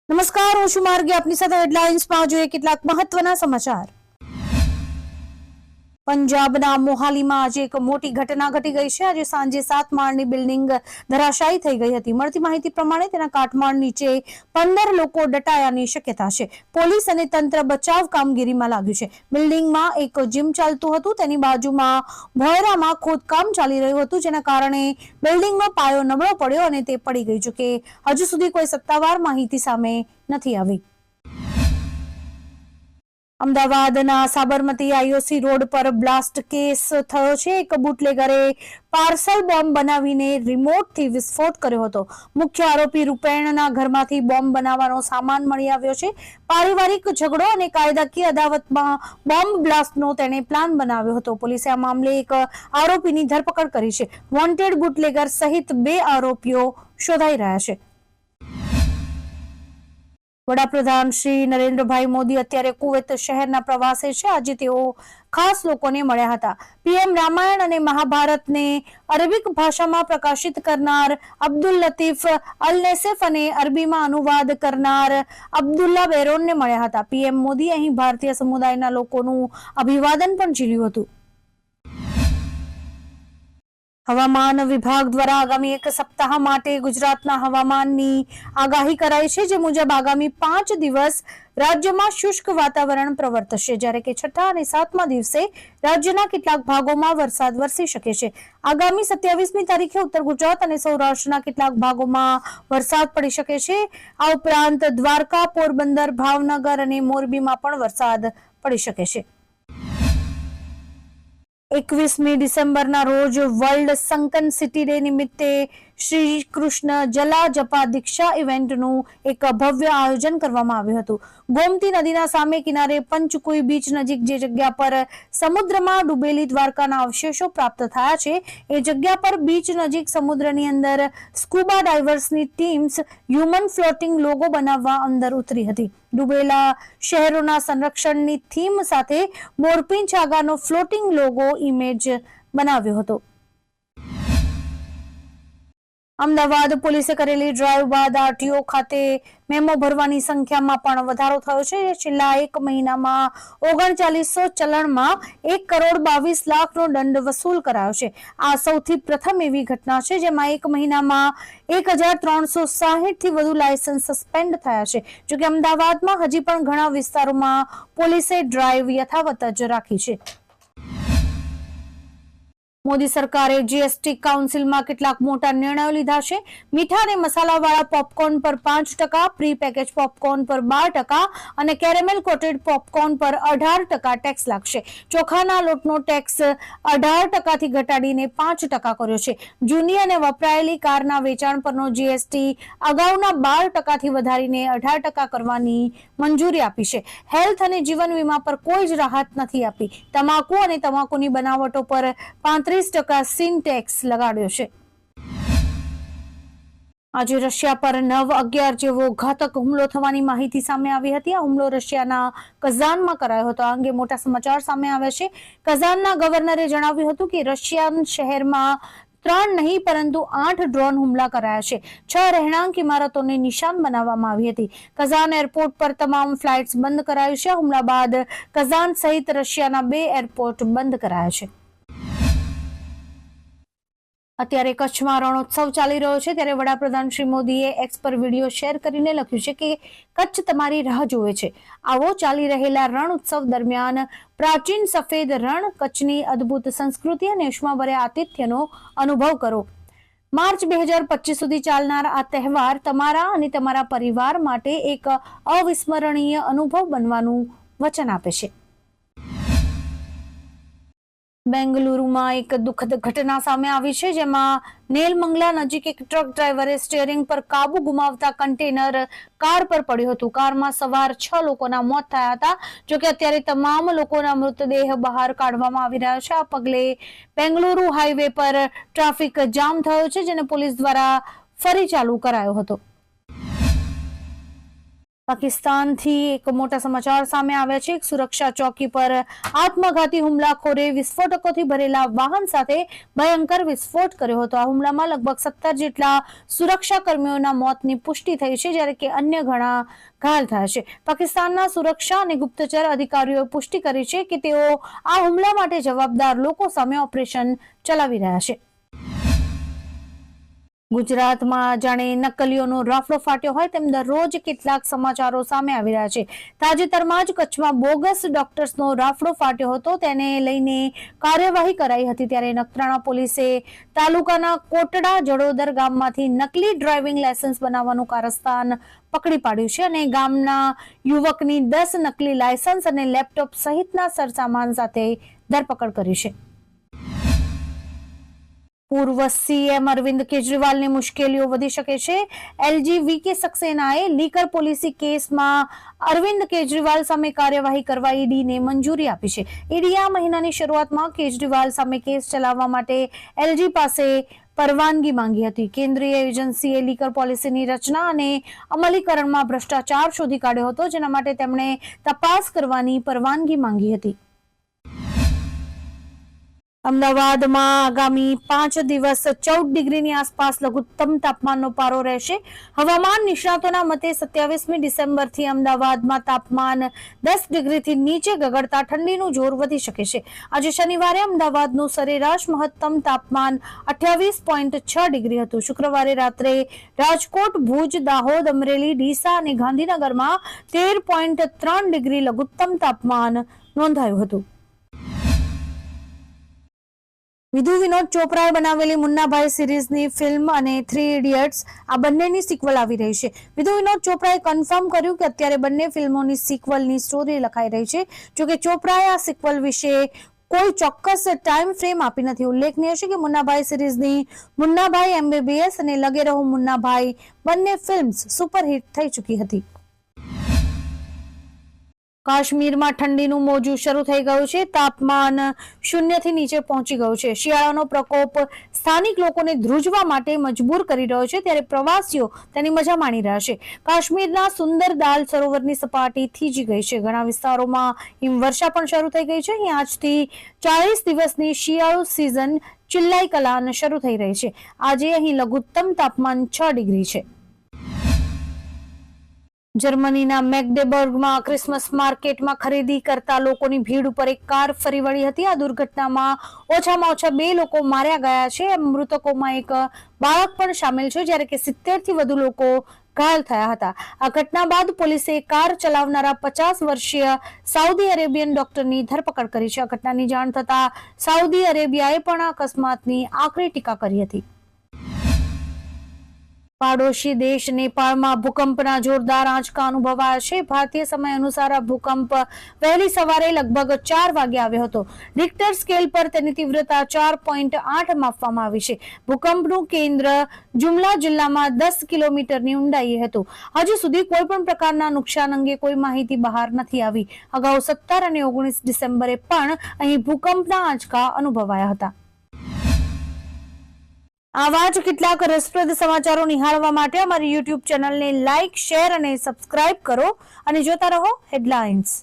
નમસ્કાર, હું છું માર્ગી. આપની સાથે હેડલાઇન્સમાં જોઈએ કેટલાક મહત્વના સમાચાર. પંજાબના મોહાલીમાં આજે એક મોટી ઘટના ઘટી ગઈ છે. આજે સાંજે 7 માળની બિલ્ડિંગ ધરાશાયી થઈ ગઈ હતી. મળતી માહિતી પ્રમાણે તેના કાટમાળ નીચે 15 લોકો દટાયાની શક્યતા છે. પોલીસ અને તંત્ર બચાવ કામગીરીમાં લાગ્યું છે. બિલ્ડિંગમાં એક જીમ ચાલતું હતું. તેની બાજુમાં ભોયરામાં ખોદકામ ચાલી રહ્યું હતું, જેના કારણે બિલ્ડિંગનો પાયો નબળો પડ્યો અને તે પડી ગઈ. જોકે હજુ સુધી કોઈ સત્તાવાર માહિતી સામે નથી આવી. અમદાવાદના સાબરમતી આઈઓસી રોડ પર બ્લાસ્ટ કેસ થયો છે. એક બુટલેગરે પાર્સલ બોમ્બ બનાવીને રિમોટથી વિસ્ફોટ કર્યો હતો. મુખ્ય આરોપી રૂપેણના ઘરમાંથી બોમ્બ બનાવવાનો સામાન મળી આવ્યો છે. પારિવારિક ઝઘડો અને કાયદાકીય અદાવતમાં બોમ્બ બ્લાસ્ટનો તેણે પ્લાન બનાવ્યો હતો. પોલીસે આ મામલે એક આરોપીની ધરપકડ કરી છે. વોન્ટેડ બુટલેગર સહિત 2 આરોપીઓ શોધાઈ રહ્યા છે. વડાપ્રધાન શ્રી નરેન્દ્રભાઈ મોદી અત્યારે કુવૈત શહેરના પ્રવાસે છે. આજે તેઓ ખાસ લોકોને મળ્યા હતા. પીએમ રામાયણ અને મહાભારતને અરેબિક ભાષામાં પ્રકાશિત કરનાર અબ્દુલ લતીફ અલ નેસેફ અને અરબીમાં અનુવાદ કરનાર અબ્દુલ્લા બેરોનને મળ્યા હતા. પીએમ મોદી અહીં ભારતીય સમુદાયના લોકોનું અભિવાદન પણ ઝીલ્યું હતું. હવામાન વિભાગ દ્વારા આગામી 1 સપ્તાહ માટે ગુજરાતના હવામાનની આગાહી કરાઈ છે. જે મુજબ આગામી 5 દિવસ રાજ્યમાં શુષ્ક વાતાવરણ પ્રવર્તશે, જ્યારે કે 6 અને 7મા દિવસે રાજ્યના કેટલાક ભાગોમાં વરસાદ વરસી શકે છે. આગામી 27મી તારીખે ઉત્તર ગુજરાત અને સૌરાષ્ટ્રના કેટલાક ભાગોમાં વરસાદ પડી શકે છે. આ ઉપરાંત દ્વારકા, પોરબંદર, ભાવનગર અને મોરબીમાં પણ વરસાદ પડી શકે છે. 21મી ડિસેમ્બરના રોજ વર્લ્ડ સંકન સિટી ડે નિમિત્તે શ્રી કૃષ્ણ જલા જપા દીક્ષા ઇવેન્ટનું એક ભવ્ય આયોજન કરવામાં આવ્યું હતું. ગોમતી નદીના સામે કિનારે પંચકુઈ બીચ નજીક જે જગ્યા પર સમુદ્રમાં ડૂબેલી દ્વારકાના અવશેષો પ્રાપ્ત થયા છે, એ જગ્યા પર બીચ નજીક સમુદ્રની અંદર સ્કુબા ડાઇવર્સની ટીમ્સ હ્યુમન ફ્લોટિંગ લોગો બનાવવા અંદર ઉતરી હતી. ડૂબેલા શહેરોના સંરક્ષણની થીમ સાથે મોરપીંછ આગાનો ફ્લોટિંગ લોગો ઇમેજ બનાવ્યો હતો. અમદાવાદ પોલીસે કરેલી ડ્રાઈવ બાદ આરટીઓ ખાતે મેમો ભરવાની સંખ્યામાં પણ વધારો થયો છે. છેલ્લા 1 મહિનામાં 3900 ચલણમાં 1,22,00,000નો દંડ વસૂલ કરાયો છે. આ સૌથી પ્રથમ એવી ઘટના છે જેમાં 1 મહિનામાં 1360 થી વધુ લાયસન્સ સસ્પેન્ડ થયા છે. જોકે અમદાવાદમાં હજી પણ ઘણા વિસ્તારોમાં પોલીસે ડ્રાઈવ યથાવત જ રાખી છે. મોદી સરકારે જીએસટી કાઉન્સિલમાં કેટલાક મોટા નિર્ણયો લીધા છે. મીઠા અને મસાલાવાળા પોપકોર્ન પર 5%, પ્રી પેકેજ પોપકોર્ન પર 12% અને કેરેમેલ કોટેડ પોપકોર્ન પર 18% ટેક્સ લાગશે. ચોખાના લોટનો ટેક્સ 18% થી ઘટાડીને 5% કર્યો છે. જૂની અને વપરાયેલી કારના વેચાણ પરનો જીએસટી અગાઉના 12% થી વધારીને 18% કરવાની મંજૂરી આપી છે. હેલ્થ અને જીવન વીમા પર કોઈ જ રાહત નથી આપી. તમાકુ અને તમાકુની બનાવટો પર 35% સીન ટેક્સ લગાડ્યો છે. આજે રશિયા પર 9/11 જેવો ઘાતક હુમલો થવાની માહિતી સામે આવી હતી. આ હુમલો રશિયાના કઝાનમાં કરાયો હતો. આ અંગે મોટા સમાચાર સામે આવ્યા છે. કઝાનના ગવર્નરે જણાવ્યું હતું કે રશિયન શહેરમાં 3 નહીં પરંતુ 8 ડ્રોન હુમલા કરાયા છે. 6 રહેણાંક ઇમારતોને નિશાન બનાવવામાં આવી હતી. કઝાન એરપોર્ટ પર તમામ ફ્લાઇટ્સ બંધ કરાયું છે. હુમલા બાદ કઝાન સહિત રશિયાના 2 એરપોર્ટ બંધ કરાયા છે. અત્યારે કચ્છમાં રણોત્સવ ચાલી રહ્યો છે, ત્યારે વડાપ્રધાન શ્રી મોદીએ એક્સ પર વિડીયો શેર કરીને લખ્યું છે કે કચ્છ તમારી રાહ જોવે છે. આવો ચાલી રહેલા રણ ઉત્સવ દરમિયાન પ્રાચીન સફેદ રણ, કચ્છની અદ્ભુત સંસ્કૃતિ અને ઉષ્માભર્યા આતિથ્યનો અનુભવ કરો. માર્ચ 2025 સુધી ચાલનાર આ તહેવાર તમારા અને તમારા પરિવાર માટે એક અવિસ્મરણીય અનુભવ બનવાનું વચન આપે છે. બેંગલુરુમાં એક દુઃખદ ઘટના સામે આવી છે, જેમાં નેલમંગલા નજીક એક ટ્રક ડ્રાઈવરે સ્ટીયરિંગ પર કાબુ ગુમાવતા કન્ટેનર કાર પર પડ્યું હતું. કારમાં સવાર 6 લોકોના મોત થયા હતા. જોકે અત્યારે તમામ લોકોના મૃતદેહ બહાર કાઢવામાં આવી રહ્યા છે. આ પગલે બેંગલુરુ હાઈવે પર ટ્રાફિક જામ થયો છે, જેને પોલીસ દ્વારા ફરી ચાલુ કરાયો હતો. પાકિસ્તાનથી એક મોટા સમાચાર સામે આવ્યા છે. એક સુરક્ષા ચોકી પર આત્મઘાતી હુમલાખોરે વિસ્ફોટકોથી ભરેલા વાહન સાથે ભયંકર વિસ્ફોટ કર્યો હતો. આ હુમલામાં લગભગ 17 જેટલા સુરક્ષા કર્મીઓના મોતની પુષ્ટિ થઈ છે, જ્યારે કે અન્ય ઘણા ઘાયલ થયા છે. પાકિસ્તાનના સુરક્ષા અને ગુપ્તચર અધિકારીઓએ પુષ્ટિ કરી છે કે તેઓ આ હુમલા માટે જવાબદાર લોકો સામે ઓપરેશન ચલાવી રહ્યા છે. ગુજરાતમાં જાણે નકલીઓનો રાફડો ફાટ્યો હોય તેમ દરરોજ કેટલાક સમાચારો સામે આવી રહ્યા છે. તાજેતરમાં જ કચ્છમાં બોગસ ડોક્ટર્સનો રાફડો ફાટ્યો હતો, તેને લઈને કાર્યવાહી કરાઈ હતી. ત્યારે નખત્રાણા પોલીસે તાલુકાના કોટડા જડોદર ગામમાંથી નકલી ડ્રાઇવિંગ લાયસન્સ બનાવવાનું કારસ્તાન પકડી પાડ્યું છે અને ગામના યુવકની 10 નકલી લાયસન્સ અને લેપટોપ સહિતના સરસામાન સાથે ધરપકડ કરી છે. પૂર્વ સીએમ અરવિંદ કેજરીવાલની મુશ્કેલીઓ વધી શકે છે. એલજી વીકે સક્સેનાએ લીકર પોલિસી કેસમાં અરવિંદ કેજરીવાલ સામે કાર્યવાહી કરવા ઈડીને મંજૂરી આપી છે. ઈડીએ આ મહિનાની શરૂઆતમાં કેજરીવાલ સામે કેસ ચલાવવા માટે એલજી પાસે પરવાનગી માંગી હતી. કેન્દ્રીય એજન્સીએ લીકર પોલિસીની રચના અને અમલીકરણમાં ભ્રષ્ટાચાર શોધી કાઢ્યો હતો, જેના માટે તેમણે તપાસ કરવાની પરવાનગી માંગી હતી. અમદાવાદમાં આગામી 5 દિવસ 14 ડિગ્રીની આસપાસ લઘુત્તમ તાપમાનનો પારો રહેશે. હવામાન નિષ્ણાતોના મતે 27મી ડિસેમ્બરથી અમદાવાદમાં તાપમાન 10 ડિગ્રીથી નીચે ગગડતા ઠંડીનું જોર વધી શકે છે. આજે શનિવારે અમદાવાદનું સરેરાશ મહત્તમ તાપમાન 28.6 ડિગ્રી હતું. શુક્રવારે રાત્રે રાજકોટ, ભુજ, દાહોદ, અમરેલી, ડીસા અને ગાંધીનગરમાં 13.3 ડિગ્રી લઘુત્તમ તાપમાન નોંધાયું હતું. વિધુ વિનોદ ચોપરાએ બનાવેલી મુન્નાભાઈ સિરીઝની ફિલ્મ અને 3 ઇડિયટ્સ આ બંનેની સિક્વલ આવી રહી છે. વિધુ વિનોદ ચોપરાએ કન્ફર્મ કર્યું કે અત્યારે બંને ફિલ્મોની સિક્વલની સ્ટોરી લખાઈ રહી છે. જોકે ચોપરાએ આ સિક્વલ વિશે કોઈ ચોક્કસ ટાઈમ ફ્રેમ આપી નથી. ઉલ્લેખનીય છે કે મુન્નાભાઈ સિરીઝની મુન્નાભાઈ MBBS અને લગે રહો મુન્નાભાઈ બંને ફિલ્મ્સ સુપરહિટ થઈ ચૂકી હતી. કાશ્મીરમાં ઠંડીનું મોજું શરૂ થઈ ગયું છે. તાપમાન 0 થી નીચે પહોંચી ગયું છે. શિયાળાનો પ્રકોપ સ્થાનિક લોકોને ધ્રુજવા માટે મજબૂર કરી રહ્યો છે, ત્યારે પ્રવાસીઓ તેની મજા માણી રહ્યા છે. કાશ્મીરના સુંદર દાલ સરોવરની સપાટી થીજી ગઈ છે. ઘણા વિસ્તારોમાં હિમવર્ષા પણ શરૂ થઈ ગઈ છે. અહીં આજથી 40 દિવસની શિયાળુ સિઝન ચિલ્લાઈ કલાન શરૂ થઈ રહી છે. આજે અહીં લઘુત્તમ તાપમાન 6 ડિગ્રી છે. જર્મનીના મેગ્ડેબર્ગમાં ક્રિસમસ માર્કેટમાં ખરીદી કરતા લોકોની ભીડ ઉપર એક કાર ફરી વળી હતી. આ દુર્ઘટનામાં ઓછામાં ઓછા 2 લોકો માર્યા ગયા છે. મૃતકોમાં એક બાળક પણ સામેલ છે, જ્યારે કે 70 થી વધુ લોકો ઘાયલ થયા હતા. આ ઘટના બાદ પોલીસે કાર ચલાવનારા 50 વર્ષીય સાઉદી અરેબિયન ડોક્ટરની ધરપકડ કરી છે. આ ઘટનાની જાણ થતા સાઉદી અરેબિયાએ પણ અકસ્માતની આકરી ટીકા કરી હતી. પાડોશી દેશ નેપાળમાં ભૂકંપના જોરદાર આંચકા અનુભવાયા છે. ભારતીય સમય અનુસાર આ ભૂકંપ વહેલી સવારે લગભગ 4 વાગે આવ્યો હતો. રિક્ટર સ્કેલ પર તેની તીવ્રતા 4.8 માપવામાં આવી છે. ભૂકંપનું કેન્દ્ર જુમલા જિલ્લામાં 10 કિલોમીટરની ઊંડાઈએ હતું. હજુ સુધી કોઈ પણ પ્રકારના નુકસાન અંગે કોઈ માહિતી બહાર નથી આવી. અગાઉ 17 અને 19 ડિસેમ્બરે પણ અહીં ભૂકંપના આંચકા અનુભવાયા હતા. આવા જ કેટલાક રસપ્રદ સમાચારો નિહાળવા માટે અમારી YouTube ચેનલને લાઇક, શેર અને સબસ્ક્રાઇબ કરો અને જોતા રહો હેડલાઇન્સ.